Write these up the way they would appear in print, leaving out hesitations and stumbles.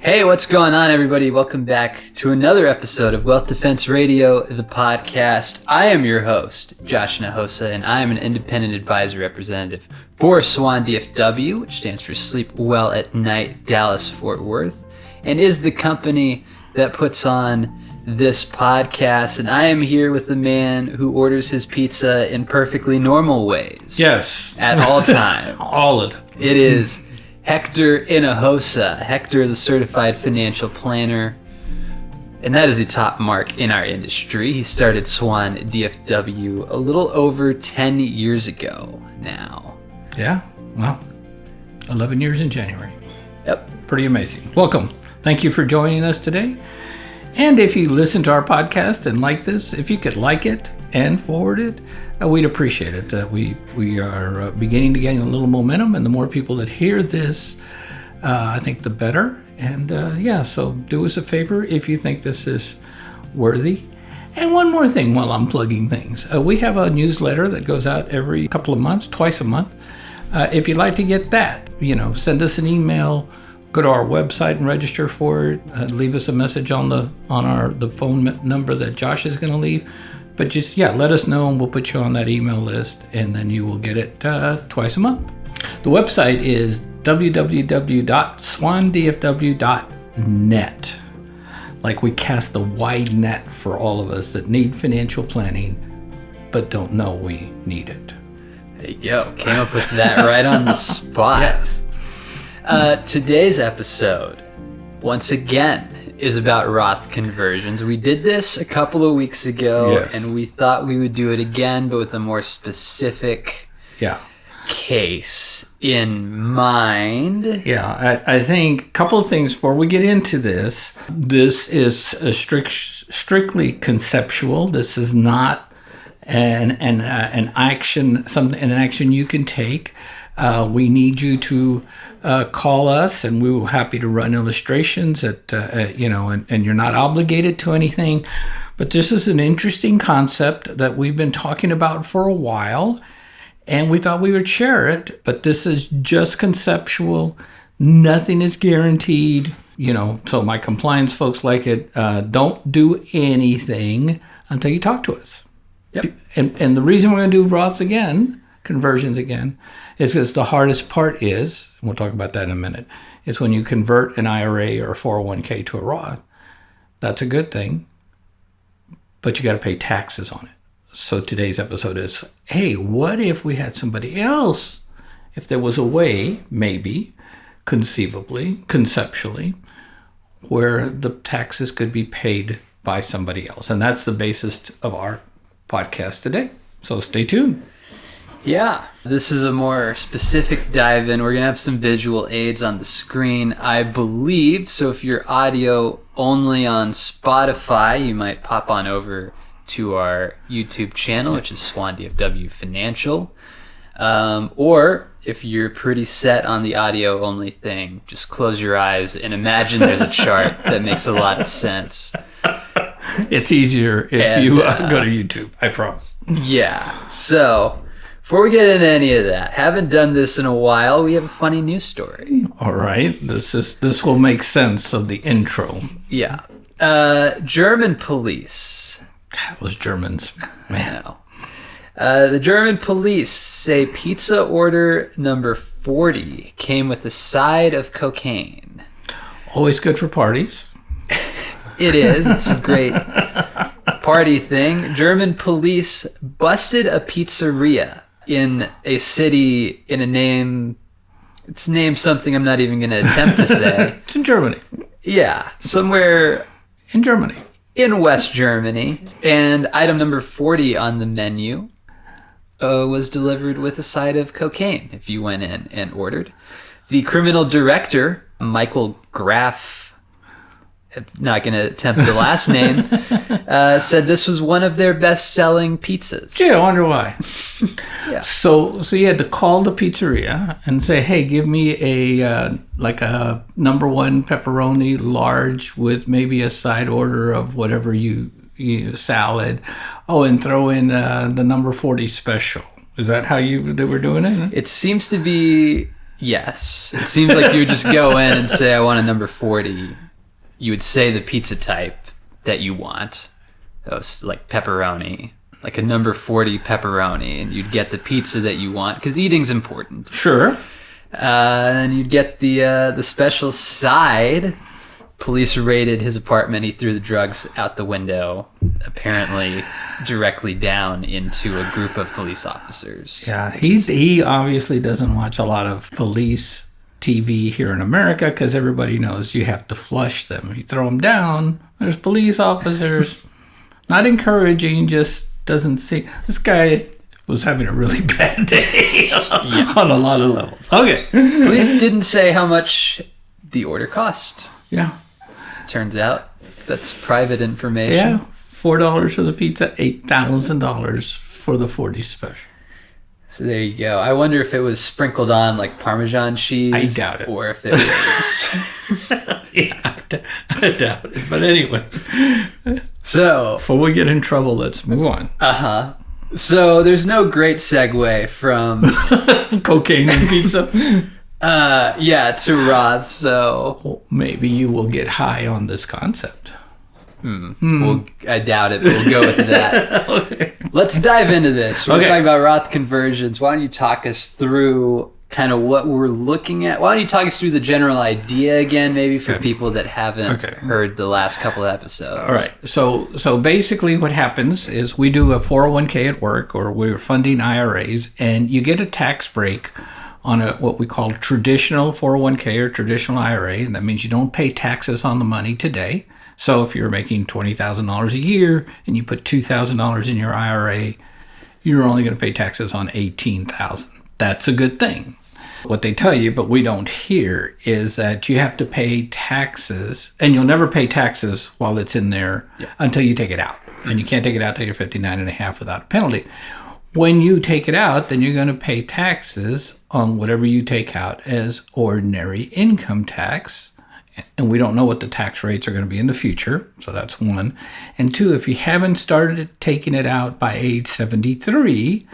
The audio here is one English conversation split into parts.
Hey, what's going on, everybody? Welcome back to another episode of Wealth Defense Radio, the podcast. I am your host, Josh Nahosa, and I am an independent advisor representative for Swan DFW, which stands for Sleep Well at Night Dallas Fort Worth, and is the company that puts on this podcast. And I am here with the man who orders his pizza in perfectly normal ways. Yes. At all times. All of it. It is Hector and Josh. Hector is a certified financial planner, and that is the top mark in our industry. He started Swan DFW a little over 10 years ago now. Yeah, well, 11 years in January. Yep. Pretty amazing. Welcome. Thank you for joining us today. And if you listen to our podcast and like this, if you could like it and forward it, we'd appreciate it. We are beginning to gain a little momentum, and the more people that hear this, I think the better. And so do us a favor if you think this is worthy. And one more thing while I'm plugging things. We have a newsletter that goes out every couple of months, twice a month. If you'd like to get that, send us an email. Go to our website and register for it. Leave us a message on the phone number that Josh is going to leave. But just, let us know and we'll put you on that email list, and then you will get it twice a month. The website is www.swandfw.net. Like we cast a wide net for all of us that need financial planning but don't know we need it. There you go. Came up with that right on the spot. Yes. Today's episode, once again, is about Roth Conversions. We did this a couple of weeks ago, and we thought we would do it again, but with a more specific case in mind. Yeah, I think a couple of things before we get into this. This is a strictly conceptual. This is not an action you can take. We need you to call us, and we will happy to run illustrations and you're not obligated to anything. But this is an interesting concept that we've been talking about for a while, and we thought we would share it. But this is just conceptual. Nothing is guaranteed. So my compliance folks like it. Don't do anything until you talk to us. Yep. And the reason we're going to do Roths conversions again, is because the hardest part is, and we'll talk about that in a minute, is when you convert an IRA or a 401k to a Roth. That's a good thing, but you got to pay taxes on it. So today's episode is, hey, what if we had somebody else? If there was a way, maybe, conceptually, where the taxes could be paid by somebody else. And that's the basis of our podcast today. So stay tuned. Yeah, this is a more specific dive in. We're going to have some visual aids on the screen, I believe. So if you're audio only on Spotify, you might pop on over to our YouTube channel, which is Swan DFW Financial. Or if you're pretty set on the audio only thing, just close your eyes and imagine there's a chart that makes a lot of sense. It's easier if you go to YouTube, I promise. Yeah, so before we get into any of that, haven't done this in a while, we have a funny news story. All right. This will make sense of the intro. Yeah. German police. Those Germans, man. The German police say pizza order number 40 came with a side of cocaine. Always good for parties. It is. It's a great party thing. German police busted a pizzeria in a city in a name. It's named something I'm not even going to attempt to say. It's in Germany. Yeah, somewhere in Germany. In West Germany. And item number 40 on the menu was delivered with a side of cocaine if you went in and ordered. The criminal director, Michael Graff, not going to attempt the last name, said this was one of their best-selling pizzas. Gee, I wonder why. Yeah. So you had to call the pizzeria and say, hey, give me a number one pepperoni large with maybe a side order of whatever you salad. Oh, and throw in the number 40 special. Is that how they were doing it? It seems to be... Yes. It seems like you would just go in and say, I want a number 40. You would say the pizza type that you want. That was like pepperoni. Like a number 40 pepperoni. And you'd get the pizza that you want. Because eating's important. Sure. And you'd get the special side. Police raided his apartment. He threw the drugs out the window, apparently directly down into a group of police officers. Yeah, he obviously doesn't watch a lot of police TV here in America because everybody knows you have to flush them. You throw them down, there's police officers. Not encouraging, just doesn't see. This guy was having a really bad day on a lot of levels. Okay. Police didn't say how much the order cost. Yeah. Turns out that's private information. Yeah, $4 for the pizza, $8,000 for the 40 special. So there you go. I wonder if it was sprinkled on like Parmesan cheese. I doubt it. Or if it was... Yeah, I doubt it. But anyway. So... Before we get in trouble, let's move on. Uh-huh. So there's no great segue from... cocaine and pizza. To Roth, so... Well, maybe you will get high on this concept. Well, I doubt it, but we'll go with that. Okay. Let's dive into this. We're Okay. talking about Roth Conversions. Why don't you talk us through kind of what we're looking at? Why don't you talk us through the general idea again, maybe for people that haven't heard the last couple of episodes? All right. So basically what happens is we do a 401k at work, or we're funding IRAs, and you get a tax break on what we call traditional 401k or traditional IRA, and that means you don't pay taxes on the money today. So if you're making $20,000 a year and you put $2,000 in your IRA, you're only going to pay taxes on $18,000. That's a good thing. What they tell you, but we don't hear, is that you have to pay taxes, and you'll never pay taxes while it's in there until you take it out. And you can't take it out till you're 59 and a half without a penalty. When you take it out, then you're going to pay taxes on whatever you take out as ordinary income tax. And we don't know what the tax rates are going to be in the future. So that's one. And two, if you haven't started taking it out by age 73,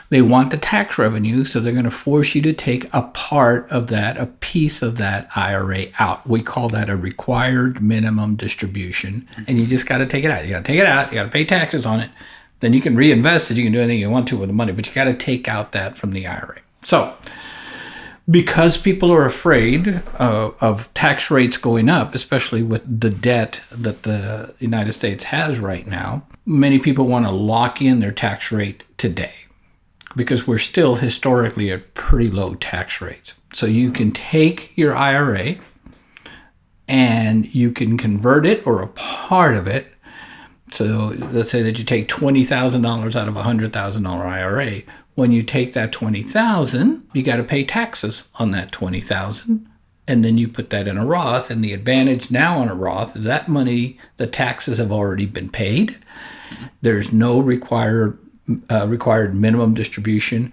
they want the tax revenue. So they're going to force you to take a part of that, a piece of that IRA out. We call that a required minimum distribution. And you just got to take it out. You got to take it out. You got to pay taxes on it. Then you can reinvest it. You can do anything you want to with the money, but you got to take out that from the IRA. So because people are afraid of tax rates going up, especially with the debt that the United States has right now, many people want to lock in their tax rate today because we're still historically at pretty low tax rates. So you can take your IRA and you can convert it, or a part of it. So let's say that you take $20,000 out of a $100,000 IRA. When you take that $20,000, you got to pay taxes on that $20,000, and then you put that in a Roth. And the advantage now on a Roth is that money, the taxes have already been paid. There's no required minimum distribution,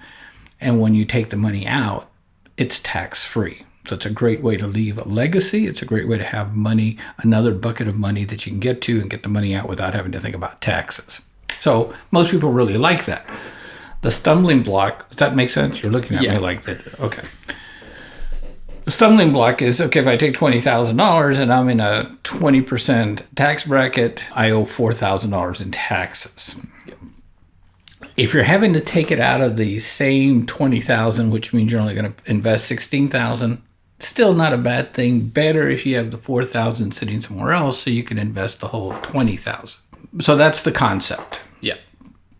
and when you take the money out, it's tax-free. So it's a great way to leave a legacy. It's a great way to have money, another bucket of money that you can get to and get the money out without having to think about taxes. So most people really like that. The stumbling block, does that make sense? You're looking at me like that. Okay. The stumbling block is, okay, if I take $20,000 and I'm in a 20% tax bracket, I owe $4,000 in taxes. If you're having to take it out of the same $20,000, which means you're only going to invest $16,000, still not a bad thing. Better if you have the $4,000 sitting somewhere else so you can invest the whole $20,000. So that's the concept. Yeah.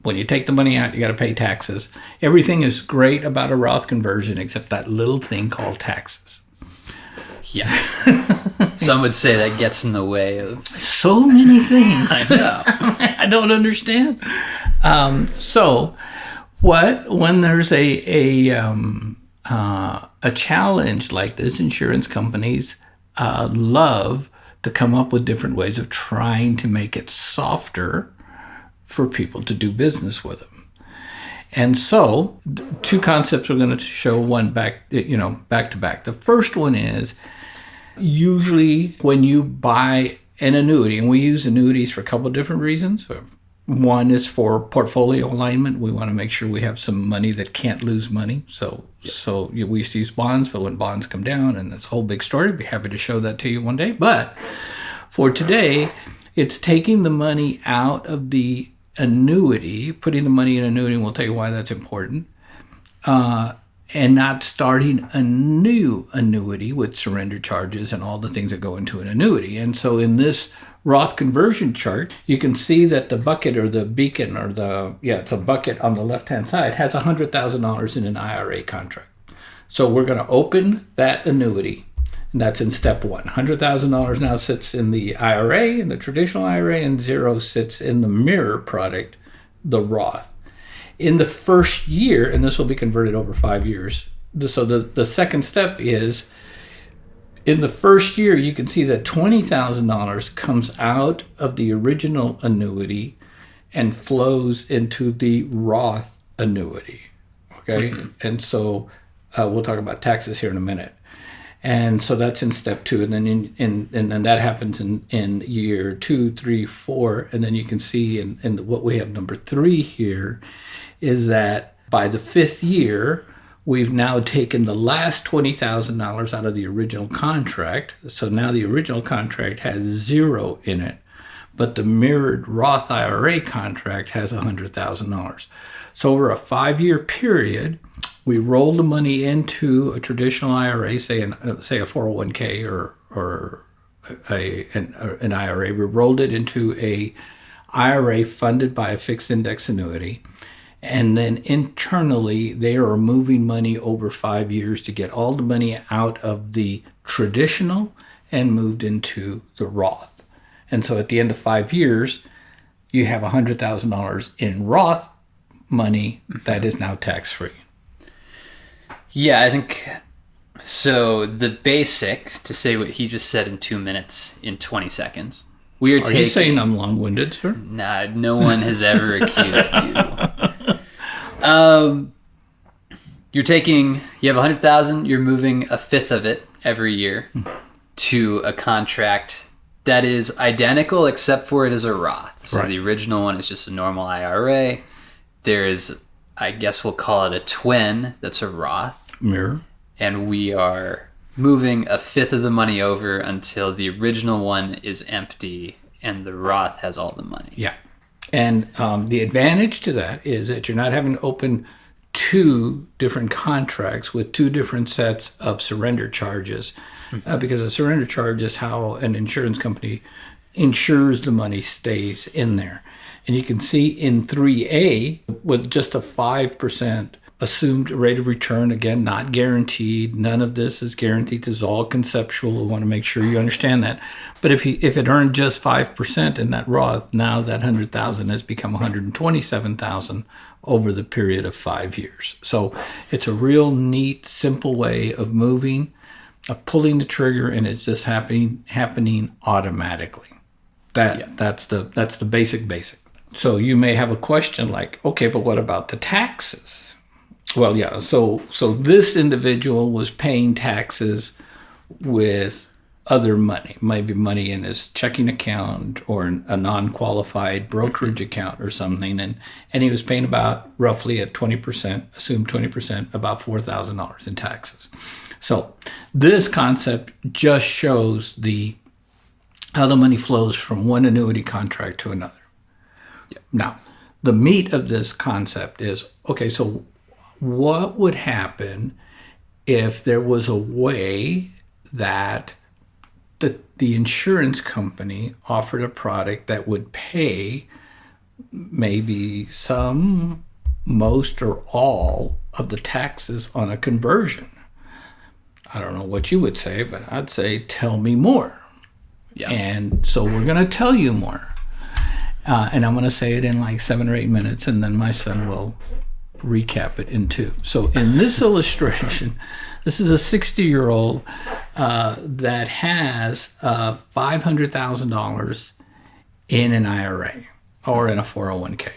When you take the money out, you got to pay taxes. Everything is great about a Roth conversion except that little thing called taxes. Yeah. Some would say that gets in the way of so many things. I know. I don't understand. When there's a challenge like this, insurance companies love to come up with different ways of trying to make it softer for people to do business with them. And so, two concepts we're going to show one back to back. The first one is usually when you buy an annuity, and we use annuities for a couple of different reasons. One is for portfolio alignment. We want to make sure we have some money that can't lose money. We used to use bonds, but when bonds come down, and it's a whole big story, I'd be happy to show that to you one day. But for today, it's taking the money out of the annuity, putting the money in annuity, and we'll tell you why that's important, and not starting a new annuity with surrender charges and all the things that go into an annuity. And so in this Roth conversion chart, you can see that the bucket or the beacon it's a bucket on the left-hand side has $100,000 in an IRA contract. So we're going to open that annuity, and that's in step one. $100,000 now sits in the IRA, in the traditional IRA, and zero sits in the mirror product, the Roth. In the first year, and this will be converted over 5 years, so the second step is, in the first year, you can see that $20,000 comes out of the original annuity and flows into the Roth annuity, okay? Mm-hmm. And so we'll talk about taxes here in a minute. And so that's in step two, and then and then that happens in year 2, 3, 4, and then you can see in what we have number 3 here is that by the 5th year, we've now taken the last $20,000 out of the original contract. So now the original contract has zero in it, but the mirrored Roth IRA contract has $100,000. So over a 5-year period, we roll the money into a traditional IRA, say a 401k or an IRA. We rolled it into a IRA funded by a fixed index annuity. And then internally, they are moving money over 5 years to get all the money out of the traditional and moved into the Roth. And so at the end of 5 years, you have $100,000 in Roth money that is now tax-free. Yeah, I think so. The basic, to say what he just said in 2 minutes, in 20 seconds. Are you saying I'm long-winded, sir? Nah, no one has ever accused you. You have 100,000, you're moving a fifth of it every year to a contract that is identical except for it is a Roth. So right. The original one is just a normal IRA. There is, I guess we'll call it a twin that's a Roth. Mirror. And we are moving a fifth of the money over until the original one is empty and the Roth has all the money. Yeah. And the advantage to that is that you're not having to open 2 different contracts with 2 different sets of surrender charges, because a surrender charge is how an insurance company ensures the money stays in there. And you can see in 3A, with just a 5% assumed rate of return, again, not guaranteed. None of this is guaranteed. This is all conceptual. We want to make sure you understand that. But if it earned just 5% in that Roth, now that $100,000 has become $127,000 over the period of 5 years. So it's a real neat, simple way of moving, of pulling the trigger, and it's just happening automatically. That's the basic. So you may have a question like, okay, but what about the taxes? Well, yeah, so this individual was paying taxes with other money, maybe money in his checking account or a non-qualified brokerage account or something, and he was paying about roughly at 20%, assumed 20%, about $4,000 in taxes. So this concept just shows how the money flows from one annuity contract to another. Yep. Now, the meat of this concept is, okay, so what would happen if there was a way that the insurance company offered a product that would pay maybe some, most, or all of the taxes on a conversion? I don't know what you would say, but I'd say, tell me more. Yeah. And so we're going to tell you more. And I'm going to say it in like 7 or 8 minutes, and then my son will recap it in 2. So in this illustration, this is a 60-year-old that has $500,000 in an IRA or in a 401k.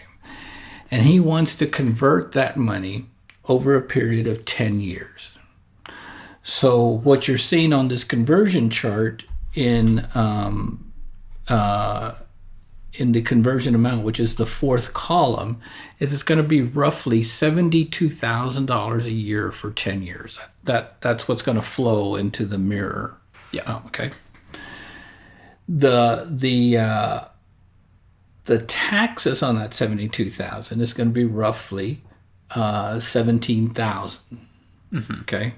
And he wants to convert that money over a period of 10 years. So what you're seeing on this conversion chart in in the conversion amount, which is the fourth column, is it's going to be roughly $72,000 a year for 10 years. That's what's going to flow into the mirror. Yeah. Okay. The taxes on that 72,000 is going to be roughly 17,000. Okay.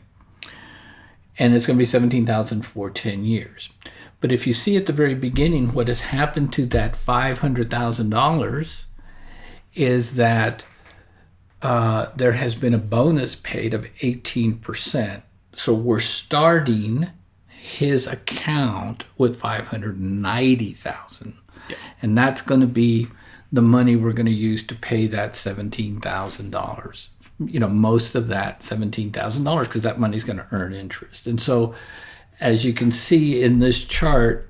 And it's going to be 17,000 for 10 years. But if you see at the very beginning, what has happened to that $500,000 is that there has been a bonus paid of 18%. So we're starting his account with $590,000. Yeah. And that's going to be the money we're going to use to pay that $17,000. Most of that $17,000, because that money's going to earn interest. And so, as you can see in this chart,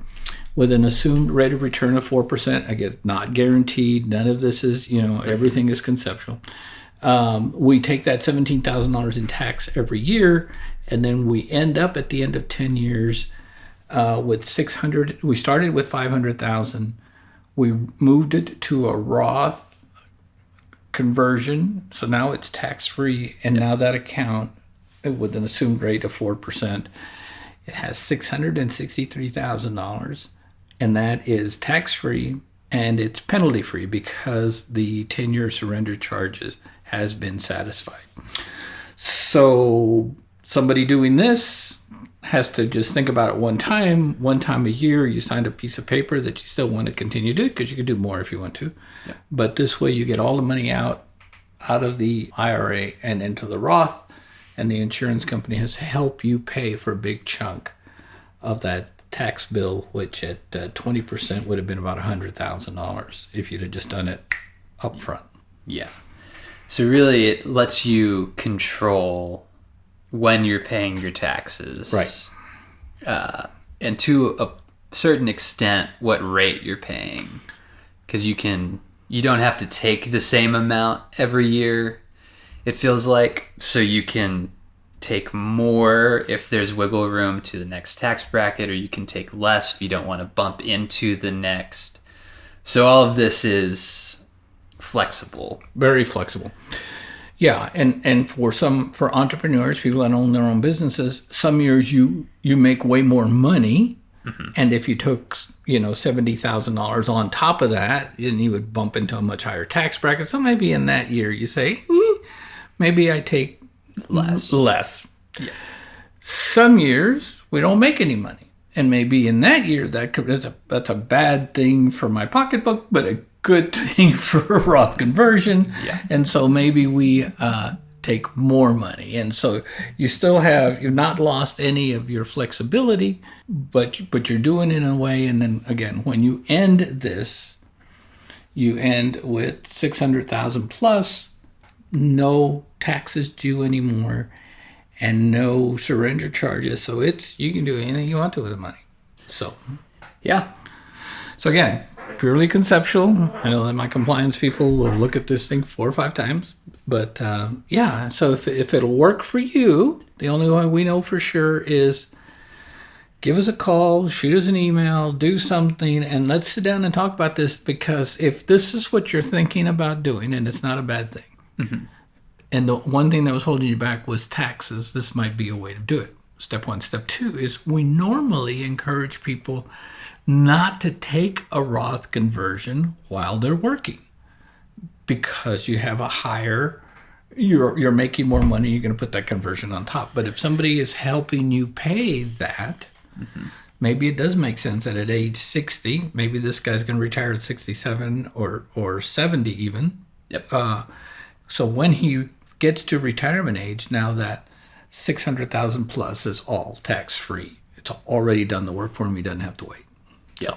with an assumed rate of return of 4%, again, not guaranteed, none of this is, everything is conceptual. We take that $17,000 in tax every year, and then we end up at the end of 10 years with 600. We started with 500,000. We moved it to a Roth conversion, so now it's tax-free, and now that account, with an assumed rate of 4%, it has $663,000, and that is tax-free, and it's penalty-free because the 10-year surrender charges has been satisfied. So somebody doing this has to just think about it one time a year. You signed a piece of paper that you still want to continue to do, because you can do more if you want to. Yeah. But this way you get all the money out of the IRA and into the Roth, and the insurance company has to help you pay for a big chunk of that tax bill, which at 20% would have been about $100,000 if you'd have just done it up front. Yeah. So really it lets you control when you're paying your taxes. Right. And to a certain extent, what rate you're paying. Because you don't have to take the same amount every year, it feels like. So you can take more if there's wiggle room to the next tax bracket, or you can take less if you don't want to bump into the next. So all of this is flexible. Very flexible. Yeah, and for entrepreneurs, people that own their own businesses, some years you make way more money, and if you took $70,000 on top of that, then you would bump into a much higher tax bracket. So maybe in that year you say, maybe I take less. Yeah. Some years we don't make any money, and maybe in that year that's a bad thing for my pocketbook, but a good thing for a Roth conversion. Yeah. And so maybe we take more money. And so you've not lost any of your flexibility, but you're doing it in a way. And then again, when you end this, you end with 600,000 plus, no taxes due anymore, and no surrender charges. So you can do anything you want to with the money. So, yeah. So again, purely conceptual. I know that my compliance people will look at this thing 4 or 5 times. But so if it'll work for you, the only way we know for sure is give us a call, shoot us an email, do something, and let's sit down and talk about this, because if this is what you're thinking about doing, and it's not a bad thing, and the one thing that was holding you back was taxes, this might be a way to do it. Step 1. Step 2 is we normally encourage people not to take a Roth conversion while they're working, because you have a higher, you're making more money, you're going to put that conversion on top. But if somebody is helping you pay that, maybe it does make sense that at age 60, maybe this guy's going to retire at 67 or 70 even. Yep. So when he gets to retirement age, now that 600,000 plus is all tax-free. It's already done the work for him. He doesn't have to wait. Yeah.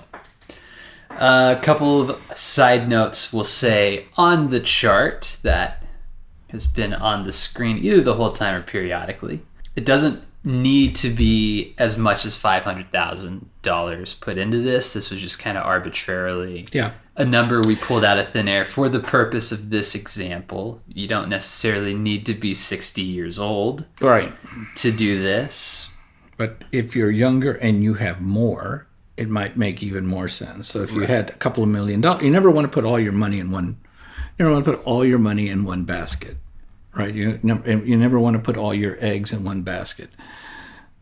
A couple of side notes we'll say on the chart that has been on the screen either the whole time or periodically. It doesn't need to be as much as $500,000 put into this. This was just kind of arbitrarily a number we pulled out of thin air for the purpose of this example. You don't necessarily need to be 60 years old to do this. But if you're younger and you have more, it might make even more sense. So if you had a couple of $1 million, you never want to put all your money in one. You never want to put all your money in one basket, right? You never want to put all your eggs in one basket.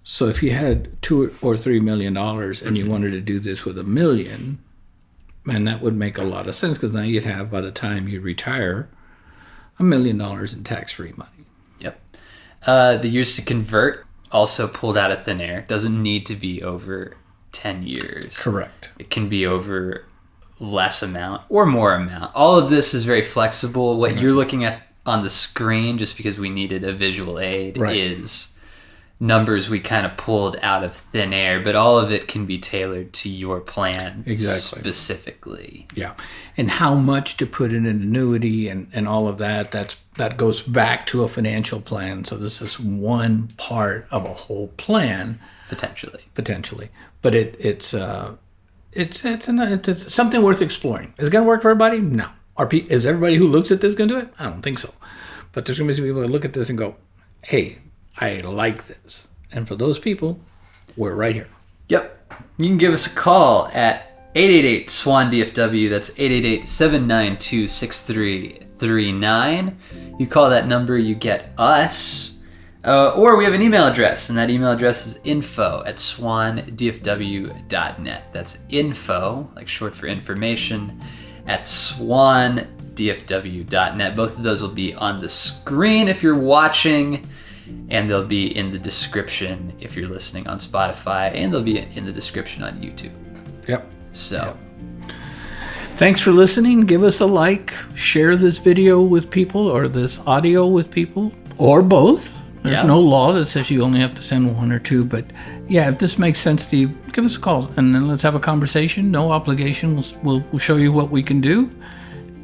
So if you had $2 or $3 million and you wanted to do this with $1 million, man, that would make a lot of sense, because now you'd have, by the time you retire, $1 million in tax-free money. Yep. The years to convert, also pulled out of thin air. Doesn't need to be over 10 years. Correct. It can be over less amount or more amount. All of this is very flexible. What you're looking at on the screen, just because we needed a visual aid, is numbers we kind of pulled out of thin air, but all of it can be tailored to your plan specifically. Yeah. And how much to put in an annuity and all of that, that goes back to a financial plan. So this is one part of a whole plan. Potentially. But it's something worth exploring. Is it going to work for everybody? No. Is everybody who looks at this going to do it? I don't think so. But there's going to be people that look at this and go, hey, I like this. And for those people, we're right here. Yep. You can give us a call at 888-SWAN-DFW. That's 888-792-6339. You call that number, you get us. Or we have an email address, and that email address is info@swandfw.net. That's info, like short for information, at swandfw.net. Both of those will be on the screen if you're watching, and they'll be in the description if you're listening on Spotify, and they'll be in the description on YouTube. Yep. So, thanks for listening. Give us a like. Share this video with people, or this audio with people, or both. There's no law that says you only have to send one or two, but yeah, if this makes sense to you, give us a call, and then let's have a conversation. No obligation. We'll show you what we can do,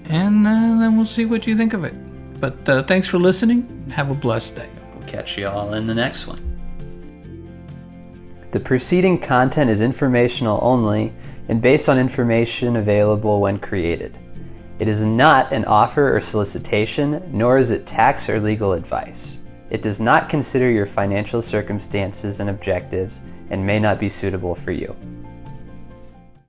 and then we'll see what you think of it. But thanks for listening. Have a blessed day. We'll catch you all in the next one. The preceding content is informational only and based on information available when created. It is not an offer or solicitation, nor is it tax or legal advice. It does not consider your financial circumstances and objectives and may not be suitable for you.